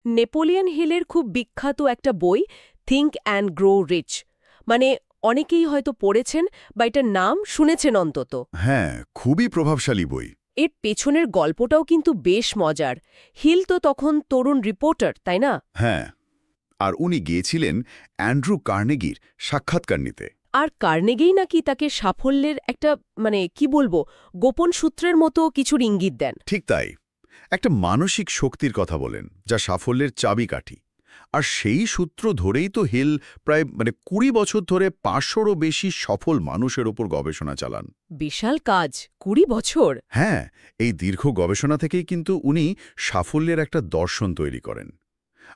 Napoleon হিলের খুব বিখ্যাত একটা বই থিঙ্ক অ্যান্ড গ্রো রিচ, মানে অনেকেই হয়তো পড়েছেন বা এটার নাম শুনেছেন অন্তত। হ্যাঁ, খুবই প্রভাবশালী বই। এর পেছনের গল্পটাও কিন্তু বেশ মজার। হিল তো তখন তরুণ রিপোর্টার, তাই না? হ্যাঁ, আর উনি গিয়েছিলেন অ্যান্ড্রু কার্নেগির সাক্ষাৎকার নিতে। আর কার্নেগেই নাকি তাকে সাফল্যের একটা কি বলবো, গোপন সূত্রের মতো কিছুর ইঙ্গিত দেন। ঠিক তাই, একটা মানসিক শক্তির কথা বলেন যা সাফল্যের চাবিকাঠি। আর সেই সূত্র ধরেই তো হিল প্রায় ২০ বছর ধরে ৫০০রও বেশি সফল মানুষের ওপর গবেষণা চালান। বিশাল কাজ, ২০ বছর। হ্যাঁ, এই দীর্ঘ গবেষণা থেকেই কিন্তু উনি সাফল্যের একটা দর্শন তৈরি করেন।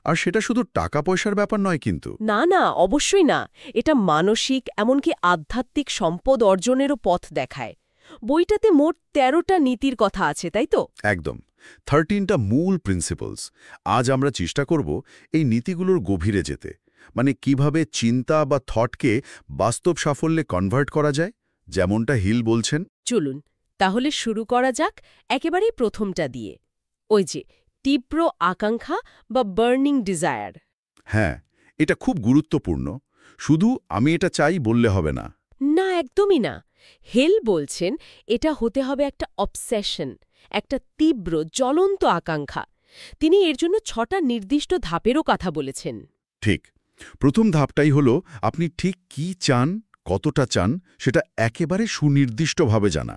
আর সেটা শুধু টাকা পয়সার ব্যাপার নয় কিন্তু। না না, অবশ্যই না। এটা মানসিক এমনকি আধ্যাত্মিক সম্পদ অর্জনেরও পথ দেখায়। বইটাতে মোট ১৩টা নীতির কথা আছে, তাই তো? একদম, 13টা মূল প্রিন্সিপলস। আজ আমরা চেষ্টা করব এই নীতিগুলোর গভীরে যেতে, মানে কিভাবে চিন্তা বা থটকে বাস্তব সাফল্যে কনভার্ট করা যায়, যেমনটা হিল বলছেন। চলুন তাহলে শুরু করা যাক একেবারেই প্রথমটা দিয়ে। ওই যে তীব্র আকাঙ্ক্ষা বা বার্নিং ডিজায়ার। হ্যাঁ, এটা খুব গুরুত্বপূর্ণ। শুধু আমি এটা চাই বললে হবে না। না, একদমই না। হেল বলছেন এটা হতে হবে একটা অবসেশন, একটা তীব্র জ্বলন্ত আকাঙ্ক্ষা। তিনি এর জন্য ৬টা নির্দিষ্ট ধাপেরও কথা বলেছেন। ঠিক, প্রথম ধাপটাই হলো আপনি ঠিক কি চান, কতটা চান, সেটা একেবারে সুনির্দিষ্টভাবে জানা।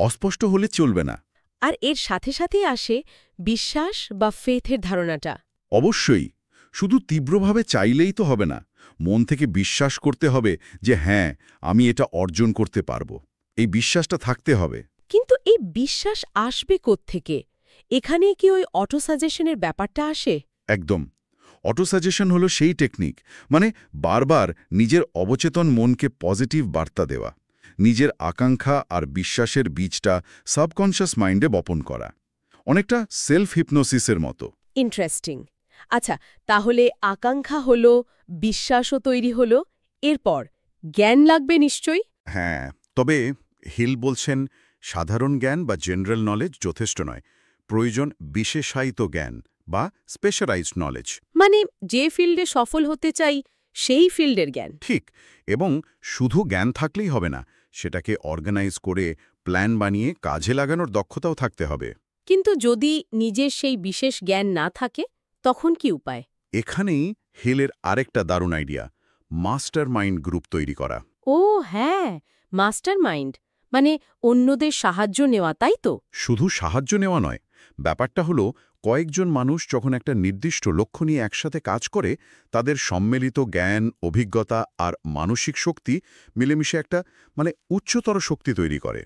অস্পষ্ট হলে চলবে না। আর এর সাথে সাথেই আসে বিশ্বাস বা ফেথের ধারণাটা। অবশ্যই, শুধু তীব্রভাবে চাইলেই তো হবে না। মন থেকে বিশ্বাস করতে হবে যে হ্যাঁ, আমি এটা অর্জন করতে পারবো। এই বিশ্বাসটা থাকতে হবে। কিন্তু এই বিশ্বাস আসবে কোত্থেকে? এখানে কি ওই অটো সাজেশনের ব্যাপারটা আসে? একদম, অটোসাজেশন হলো সেই টেকনিক, মানে বারবার নিজের অবচেতন মনকে পজিটিভ বার্তা দেওয়া, নিজের আকাঙ্ক্ষা আর বিশ্বাসের বীজটা সাবকনশাস মাইন্ডে বপন করা, অনেকটা সেলফ হিপনোসিসের মতো। ইন্টারেস্টিং। আচ্ছা, তাহলে আকাঙ্ক্ষা হলো, বিশ্বাসও তৈরি হলো, এরপর জ্ঞান লাগবে নিশ্চয়ই। হ্যাঁ, তবে হিল বলছেন সাধারণ জ্ঞান বা জেনারেল নলেজ যথেষ্ট নয়, প্রয়োজন বিশেষায়িত জ্ঞান বা স্পেশালাইজড নলেজ। মানে যে ফিল্ডে সফল হতে চাই সেই ফিল্ডের জ্ঞান। ঠিক, এবং শুধু জ্ঞান থাকলেই হবে না, সেটাকে অর্গানাইজ করে প্ল্যান বানিয়ে কাজে লাগানোর দক্ষতাও থাকতে হবে। কিন্তু যদি নিজের সেই বিশেষ জ্ঞান না থাকে, তখন কি উপায়? এখানেই হিলের আরেকটা দারুণ আইডিয়া, মাস্টার মাইন্ড গ্রুপ তৈরি করা। ও হ্যাঁ, মাস্টার মাইন্ড, মানে অন্যদের সাহায্য নেওয়া, তাই তো? শুধু সাহায্য নেওয়া নয়, ব্যাপারটা হলো কয়েকজন মানুষ যখন একটা নির্দিষ্ট লক্ষ্য নিয়ে একসাথে কাজ করে, তাদের সম্মিলিত জ্ঞান, অভিজ্ঞতা আর মানসিক শক্তি মিলেমিশে একটা উচ্চতর শক্তি তৈরি করে।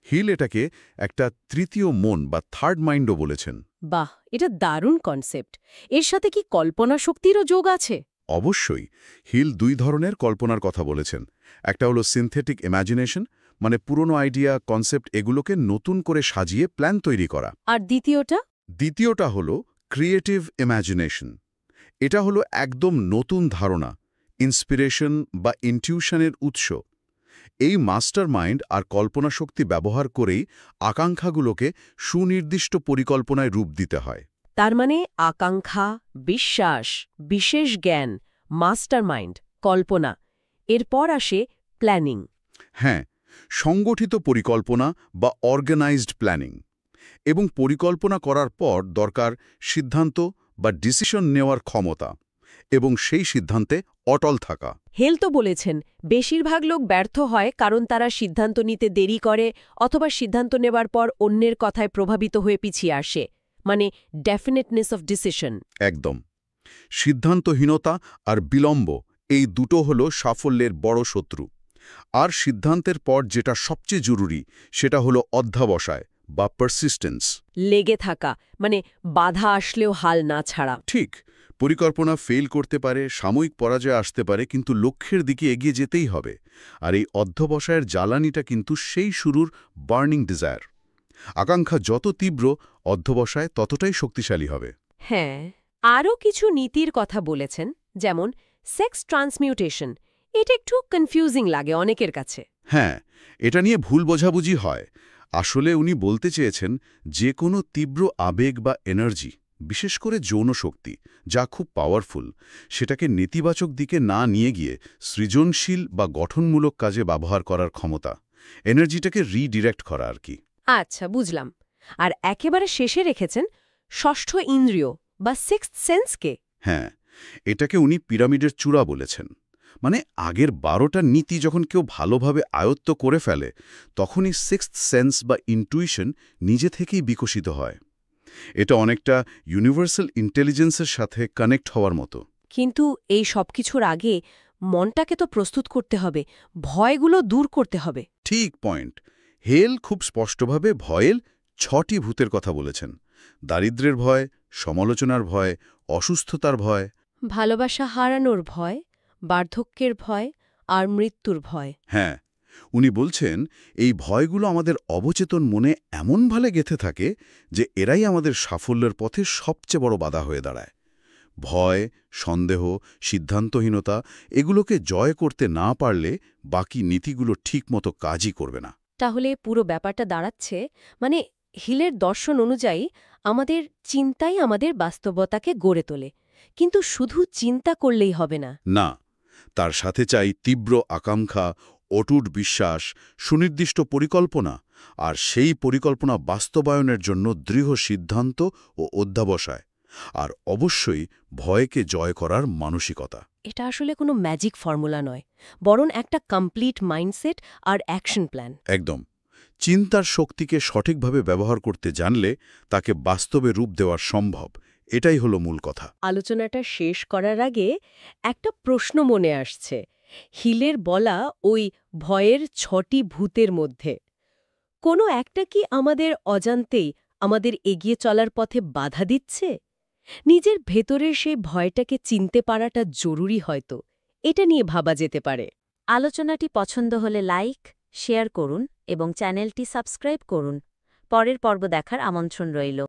হিল এটাকে একটা তৃতীয় মন বা থার্ড মাইন্ডও বলেছেন। বাহ, এটা দারুণ কনসেপ্ট। এর সাথে কি কল্পনা শক্তিরও যোগ আছে? অবশ্যই, হিল ২ ধরনের কল্পনার কথা বলেছেন। একটা হলো সিনথেটিক ইমাজিনেশন, মানে পুরনো আইডিয়া, কনসেপ্ট এগুলোকে নতুন করে সাজিয়ে প্ল্যান তৈরি করা। আর দ্বিতীয়টা? দ্বিতীয়টা হলো ক্রিয়েটিভ ইমাজিনেশন। এটা হলো একদম নতুন ধারণা, ইন্সপিরেশন বা ইনটিউশনের উৎস। এই মাস্টার মাইন্ড আর কল্পনা শক্তি ব্যবহার করেই আকাঙ্ক্ষাগুলোকে সুনির্দিষ্ট পরিকল্পনায় রূপ দিতে হয়। তার মানে আকাঙ্ক্ষা, বিশ্বাস, বিশেষ জ্ঞান, মাস্টার মাইন্ড, কল্পনা, এরপর আসে প্ল্যানিং। হ্যাঁ, সংগঠিত পরিকল্পনা বা অর্গানাইজড প্ল্যানিং। এবং পরিকল্পনা করার পর দরকার সিদ্ধান্ত বা ডিসিশন নেওয়ার ক্ষমতা, এবং সেই সিদ্ধান্তে অটল থাকা। হেল তো বলেছেন বেশিরভাগ লোক ব্যর্থ হয় কারণ তারা সিদ্ধান্ত নিতে দেরি করে অথবা সিদ্ধান্ত নেবার পর অন্যের কথায় প্রভাবিত হয়ে পিছিয়ে আসে, মানে ডেফিনেটনেস অফ ডিসিশন। একদম, সিদ্ধান্তহীনতা আর বিলম্ব, এই দুটো হলো সাফল্যের বড় শত্রু। আর সিদ্ধান্তের পর যেটা সবচেয়ে জরুরি, সেটা হলো অধ্যাবসায় বা পারসিস্টেন্স। লেগে থাকা, মানে বাধা আসলেও হাল না ছাড়া। ঠিক, পরিকল্পনা ফেল করতে পারে, সাময়িক পরাজয় আসতে পারে, কিন্তু লক্ষ্যের দিকে এগিয়ে যেতেই হবে। আর এই অধ্যবসায়ের জ্বালানিটা কিন্তু সেই শুরুর বার্নিং ডিজায়ার। আকাঙ্ক্ষা যত তীব্র, অধ্যবসায় ততটাই শক্তিশালী হবে। হ্যাঁ, আরও কিছু নীতির কথা বলেছেন, যেমন সেক্স ট্রান্সমিউটেশন। এটা একটু কনফিউজিং লাগে অনেকের কাছে। হ্যাঁ, এটা নিয়ে ভুল বোঝাবুঝি হয়। আসলে উনি বলতে চেয়েছেন যে কোনো তীব্র আবেগ বা এনার্জি, বিশেষ করে যৌন শক্তি, যা খুব পাওয়ারফুল, সেটাকে নেতিবাচক দিকে না নিয়ে গিয়ে সৃজনশীল বা গঠনমূলক কাজে ব্যবহার করার ক্ষমতা, এনার্জিটাকে রিডিরেক্ট করা আর কি। আচ্ছা, বুঝলাম। আর একেবারে শেষে রেখেছেন ষষ্ঠ ইন্দ্রিয় বা সিক্সথ সেন্সকে। হ্যাঁ, এটাকে উনি পিরামিডের চূড়া বলেছেন। মানে আগের 12টা নীতি যখন কেউ ভালোভাবে আয়ত্ত করে ফেলে, তখনই সিক্সথ সেন্স বা ইনটুইশন নিজে থেকেই বিকশিত হয়। এটা অনেকটা ইউনিভার্সাল ইন্টেলিজেন্সের সাথে কানেক্ট হওয়ার মতো। কিন্তু এই সবকিছুর আগে মনটাকে তো প্রস্তুত করতে হবে, ভয়গুলো দূর করতে হবে। ঠিক পয়েন্ট। হেল খুব স্পষ্টভাবে ভয়ের 6টি ভূতের কথা বলেছেন। দারিদ্র্যের ভয়, সমালোচনার ভয়, অসুস্থতার ভয়। ভালোবাসা হারানোর ভয়, বার্ধক্যের ভয় আর মৃত্যুর ভয়। হ্যাঁ, উনি বলছেন এই ভয়গুলো আমাদের অবচেতন মনে এমনভাবে গেঁথে থাকে যে এরাই আমাদের সাফল্যের পথে সবচেয়ে বড় বাধা হয়ে দাঁড়ায়। ভয়, সন্দেহ, সিদ্ধান্তহীনতা এগুলোকে জয় করতে না পারলে বাকি নীতিগুলো ঠিকমতো কাজই করবে না। তাহলে পুরো ব্যাপারটা দাঁড়াচ্ছে, মানে হিলের দর্শন অনুযায়ী আমাদের চিন্তাই আমাদের বাস্তবতাকে গড়ে তোলে। কিন্তু শুধু চিন্তা করলেই হবে না। না, তার সাথে চাই তীব্র আকাঙ্ক্ষা, অটুট বিশ্বাস, সুনির্দিষ্ট পরিকল্পনা, আর সেই পরিকল্পনা বাস্তবায়নের জন্য দৃঢ় সিদ্ধান্ত ও অধ্যাবসায়, আর অবশ্যই ভয়কে জয় করার মানসিকতা। এটা আসলে কোনো ম্যাজিক ফর্মুলা নয়, বরং একটা কমপ্লিট মাইন্ডসেট আর অ্যাকশন প্ল্যান। একদম। চিন্তার শক্তিকে সঠিকভাবে ব্যবহার করতে জানলে তাকে বাস্তবে রূপ দেওয়া সম্ভব, এটাই হলো মূল কথা। আলোচনাটা শেষ করার আগে একটা প্রশ্ন মনে আসছে। হিলের বলা ওই ভয়ের 6টি ভূতের মধ্যে কোনো একটা কি আমাদের অজান্তেই আমাদের এগিয়ে চলার পথে বাধা দিচ্ছে? নিজের ভেতরের সেই ভয়টাকে চিনতে পারাটা জরুরি হয়তো। এটা নিয়ে ভাবা যেতে পারে। আলোচনাটি পছন্দ হলে লাইক, শেয়ার করুন এবং চ্যানেলটি সাবস্ক্রাইব করুন। পরের পর্ব দেখার আমন্ত্রণ রইল।